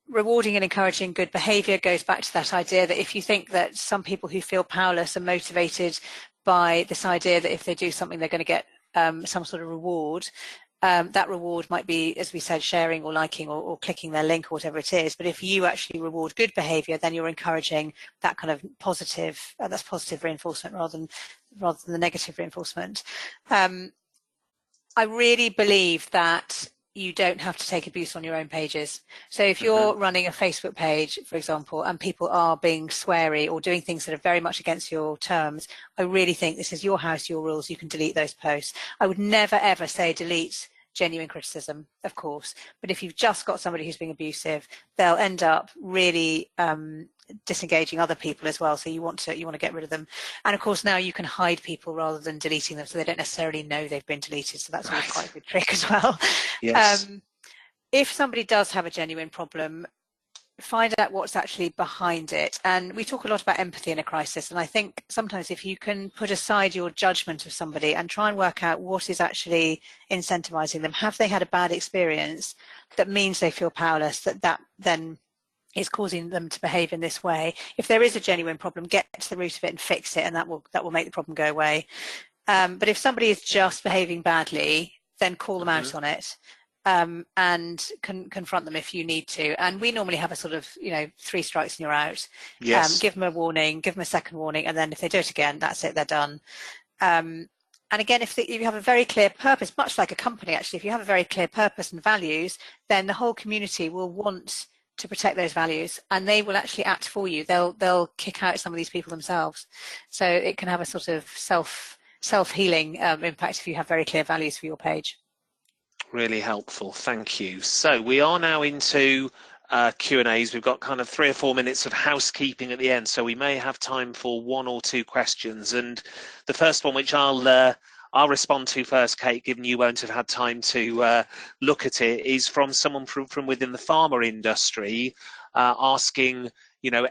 Rewarding and encouraging good behaviour goes back to that idea that if you think that some people who feel powerless are motivated by this idea that if they do something they're going to get some sort of reward, that reward might be, as we said, sharing or liking or clicking their link or whatever it is. But if you actually reward good behaviour, then you're encouraging that kind of positive, that's positive reinforcement rather than the negative reinforcement. I really believe that you don't have to take abuse on your own pages. So if you're running a Facebook page, for example, and people are being sweary or doing things that are very much against your terms, I really think this is your house, your rules. You can delete those posts. I would never, ever say delete genuine criticism, of course. But if you've just got somebody who's being abusive, they'll end up really disengaging other people as well. So you want to get rid of them. And of course, now you can hide people rather than deleting them, so they don't necessarily know they've been deleted. So that's always quite a good trick as well. Yes. If somebody does have a genuine problem, find out what's actually behind it. And we talk a lot about empathy in a crisis. And I think sometimes if you can put aside your judgment of somebody and try and work out what is actually incentivizing them, have they had a bad experience that means they feel powerless, that then is causing them to behave in this way. If there is a genuine problem, get to the root of it and fix it, and that will make the problem go away. But if somebody is just behaving badly, then call them out on it. And confront them if you need to. And we normally have a sort of, 3 strikes and you're out. Yes. Give them a warning, give them a second warning, and then if they do it again, that's it, they're done. And again, if you have a very clear purpose, much like a company actually, if you have a very clear purpose and values, then the whole community will want to protect those values, and they will actually act for you. They'll kick out some of these people themselves. So it can have a sort of self-healing impact if you have very clear values for your page. Really helpful, thank you. So we are now into Q&As. We've got kind of 3 or 4 minutes of housekeeping at the end, so we may have time for 1 or 2 questions. And the first one, which I'll respond to first, Kate, given you won't have had time to look at it, is from someone from within the pharma industry asking,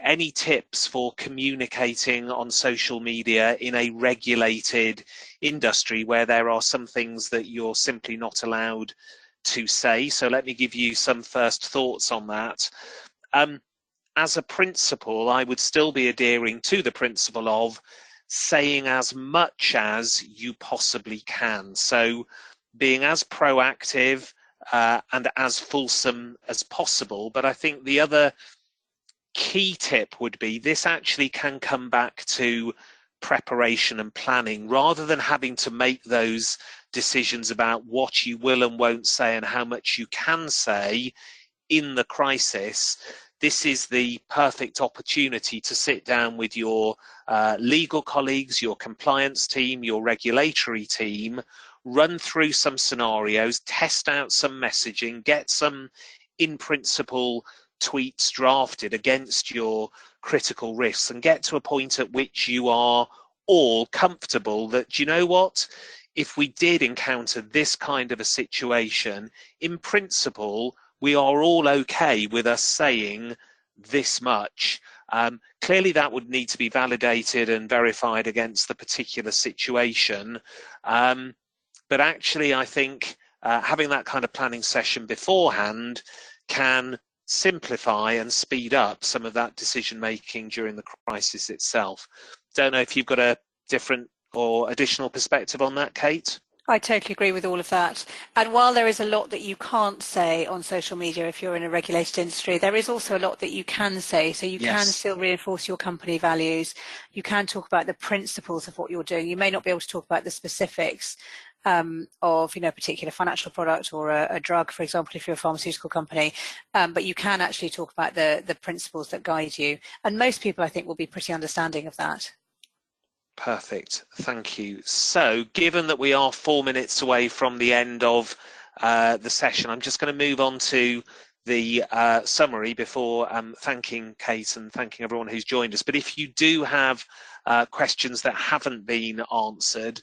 any tips for communicating on social media in a regulated industry where there are some things that you're simply not allowed to say. So let me give you some first thoughts on that. As a principle, I would still be adhering to the principle of saying as much as you possibly can. So being as proactive and as fulsome as possible. But I think the other key tip would be, this actually can come back to preparation and planning, rather than having to make those decisions about what you will and won't say and how much you can say in the crisis. This is the perfect opportunity to sit down with your legal colleagues, your compliance team, your regulatory team, run through some scenarios, test out some messaging, get some in principle tweets drafted against your critical risks, and get to a point at which you are all comfortable that, you know what, if we did encounter this kind of a situation, in principle, we are all okay with us saying this much. Clearly that would need to be validated and verified against the particular situation. But actually, I think having that kind of planning session beforehand can simplify and speed up some of that decision making during the crisis itself. Don't know if you've got a different or additional perspective on that, Kate? I totally agree with all of that. And while there is a lot that you can't say on social media if you're in a regulated industry, there is also a lot that you can say. So you can still reinforce your company values. You can talk about the principles of what you're doing. You may not be able to talk about the specifics of, a particular financial product or a drug, for example, if you're a pharmaceutical company, but you can actually talk about the principles that guide you. And most people, I think, will be pretty understanding of that. Perfect, thank you. So given that we are 4 minutes away from the end of the session, I'm just going to move on to the summary before thanking Kate and thanking everyone who's joined us. But if you do have questions that haven't been answered,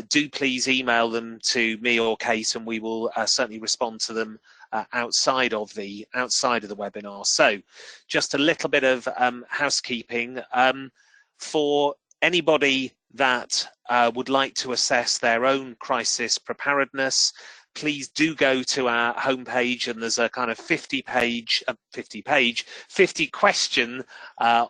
do please email them to me or Kate, and we will certainly respond to them outside of the webinar. So just a little bit of housekeeping for anybody that would like to assess their own crisis preparedness. Please do go to our homepage, and there's a kind of 50 question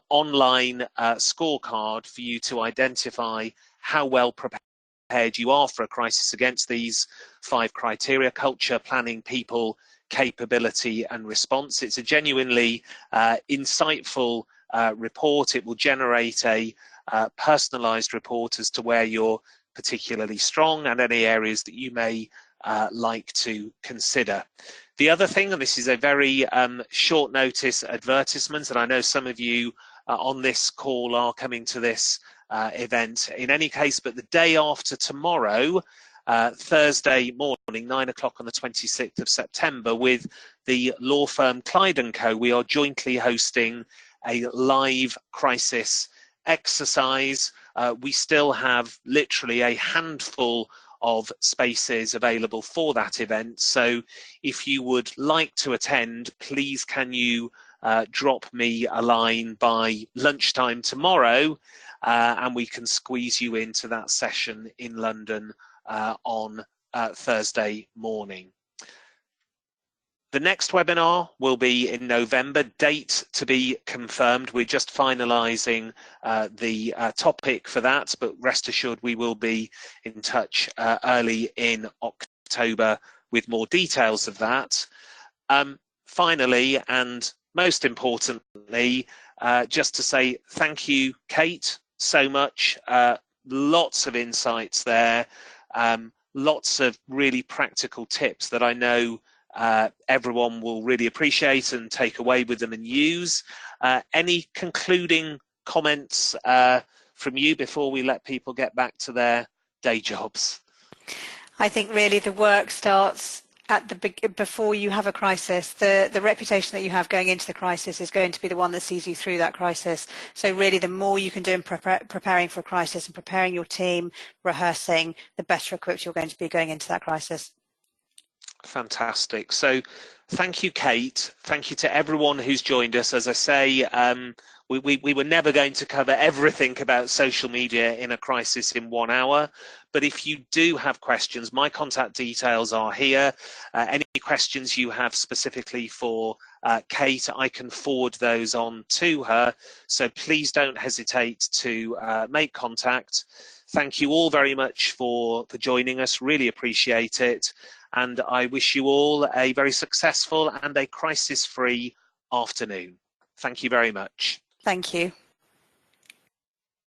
online scorecard for you to identify how well prepared you are for a crisis against these 5 criteria: culture, planning, people, capability and response. It's a genuinely insightful report. It will generate a personalized report as to where you're particularly strong and any areas that you may like to consider. The other thing, and this is a very short notice advertisement, and I know some of you on this call are coming to this event in any case, but the day after tomorrow, Thursday morning, 9 o'clock on the 26th of September, with the law firm Clyde & Co, we are jointly hosting a live crisis exercise. We still have literally a handful of spaces available for that event, so if you would like to attend, please can you drop me a line by lunchtime tomorrow, and we can squeeze you into that session in London on Thursday morning. The next webinar will be in November, date to be confirmed. We're just finalising the topic for that, but rest assured we will be in touch early in October with more details of that. Finally, and most importantly, just to say thank you, Kate, so much. Lots of insights there, lots of really practical tips that I know everyone will really appreciate and take away with them and use. Any concluding comments from you before we let people get back to their day jobs? I think really the work starts at before you have a crisis. The reputation that you have going into the crisis is going to be the one that sees you through that crisis. So really the more you can do in preparing for a crisis and preparing your team, rehearsing, the better equipped you're going to be going into that crisis. Fantastic. So thank you, Kate. Thank you to everyone who's joined us. As I say, we were never going to cover everything about social media in a crisis in 1 hour. But if you do have questions, my contact details are here. Any questions you have specifically for Kate, I can forward those on to her. So please don't hesitate to make contact. Thank you all very much for joining us. Really appreciate it. And I wish you all a very successful and a crisis-free afternoon. Thank you very much. Thank you.